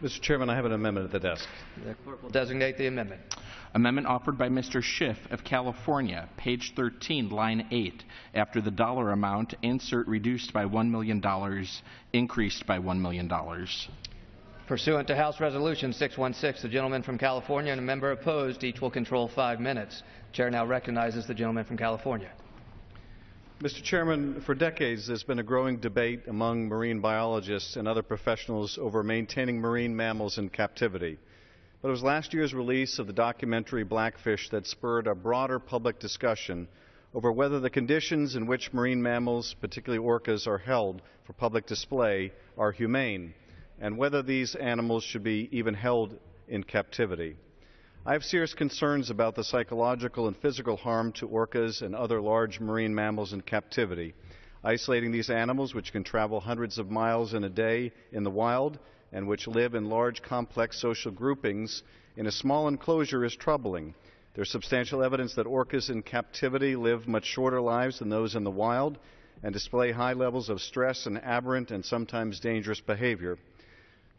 Mr. Chairman, I have an amendment at the desk. The clerk will designate the amendment. Amendment offered by Mr. Schiff of California, page 13, line 8. After the dollar amount, insert reduced by $1 million, increased by $1 million. Pursuant to House Resolution 616, the gentleman from California and a member opposed, each will control 5 minutes. The Chair now recognizes the gentleman from California. Mr. Chairman, for decades there's been a growing debate among marine biologists and other professionals over maintaining marine mammals in captivity. But it was last year's release of the documentary Blackfish that spurred a broader public discussion over whether the conditions in which marine mammals, particularly orcas, are held for public display are humane, and whether these animals should be even held in captivity. I have serious concerns about the psychological and physical harm to orcas and other large marine mammals in captivity. Isolating these animals, which can travel hundreds of miles in a day in the wild and which live in large, complex social groupings in a small enclosure, is troubling. There is substantial evidence that orcas in captivity live much shorter lives than those in the wild and display high levels of stress and aberrant and sometimes dangerous behavior.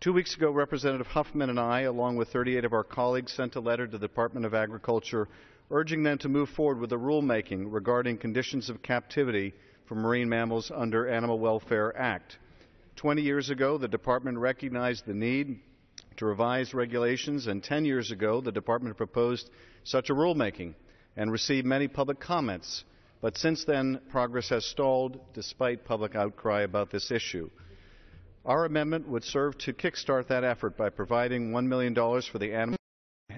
2 weeks ago, Representative Huffman and I, along with 38 of our colleagues, sent a letter to the Department of Agriculture urging them to move forward with a rulemaking regarding conditions of captivity for marine mammals under Animal Welfare Act. 20 years ago, the Department recognized the need to revise regulations, and 10 years ago, the Department proposed such a rulemaking and received many public comments. But since then, progress has stalled despite public outcry about this issue. Our amendment would serve to kickstart that effort by providing $1 million for the Animal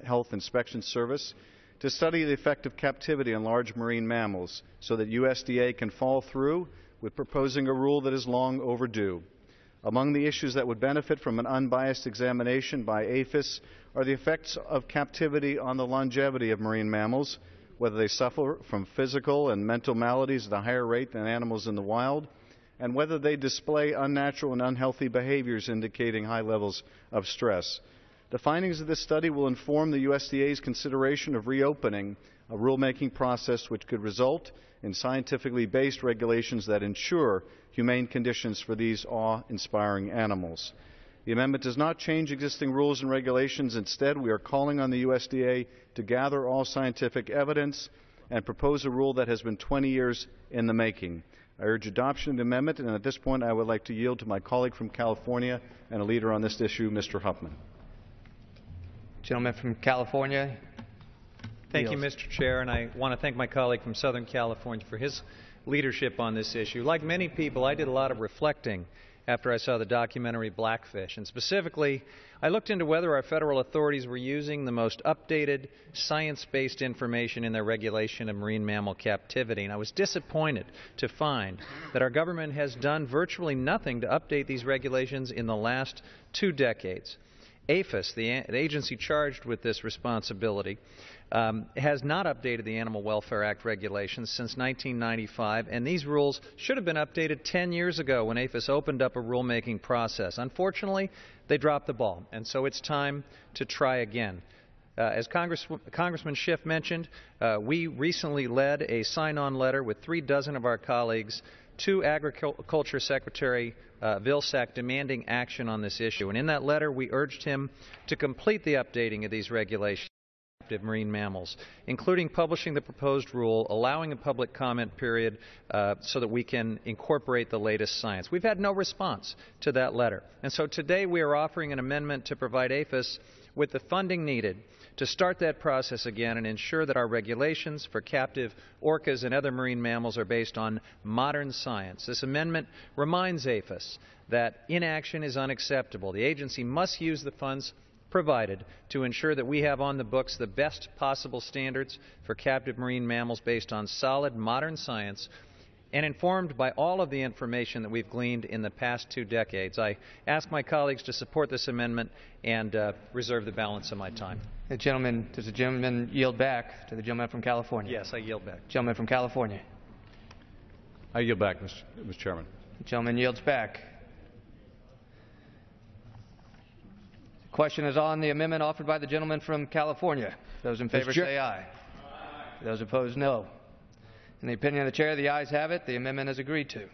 Health Inspection Service to study the effect of captivity on large marine mammals so that USDA can follow through with proposing a rule that is long overdue. Among the issues that would benefit from an unbiased examination by APHIS are the effects of captivity on the longevity of marine mammals, whether they suffer from physical and mental maladies at a higher rate than animals in the wild, and whether they display unnatural and unhealthy behaviors indicating high levels of stress. The findings of this study will inform the USDA's consideration of reopening a rulemaking process which could result in scientifically based regulations that ensure humane conditions for these awe-inspiring animals. The amendment does not change existing rules and regulations. Instead, we are calling on the USDA to gather all scientific evidence and propose a rule that has been 20 years in the making. I urge adoption of the amendment, and at this point I would like to yield to my colleague from California and a leader on this issue, Mr. Huffman. Gentleman from California. Thank you, Mr. Chair, and I want to thank my colleague from Southern California for his leadership on this issue. Like many people, I did a lot of reflecting after I saw the documentary Blackfish, and specifically, I looked into whether our federal authorities were using the most updated, science-based information in their regulation of marine mammal captivity, and I was disappointed to find that our government has done virtually nothing to update these regulations in the last 2 decades. APHIS, the agency charged with this responsibility, has not updated the Animal Welfare Act regulations since 1995, and these rules should have been updated 10 years ago when APHIS opened up a rulemaking process. Unfortunately, they dropped the ball, and so it's time to try again. As Congressman Schiff mentioned, we recently led a sign-on letter with 3 dozen of our colleagues to Agriculture Secretary Vilsack demanding action on this issue. And in that letter, we urged him to complete the updating of these regulations of captive marine mammals, including publishing the proposed rule, allowing a public comment period so that we can incorporate the latest science. We've had no response to that letter. And so today we are offering an amendment to provide APHIS with the funding needed to start that process again and ensure that our regulations for captive orcas and other marine mammals are based on modern science. This amendment reminds APHIS that inaction is unacceptable. The agency must use the funds provided to ensure that we have on the books the best possible standards for captive marine mammals based on solid modern science and informed by all of the information that we've gleaned in the past 2 decades. I ask my colleagues to support this amendment and reserve the balance of my time. Does the gentleman yield back to the gentleman from California? Yes, I yield back. Gentleman from California. I yield back, Mr. Chairman. The gentleman yields back. The question is on the amendment offered by the gentleman from California. Those in favor say aye. Aye. Those opposed, no. In the opinion of the chair, the ayes have it. The amendment is agreed to.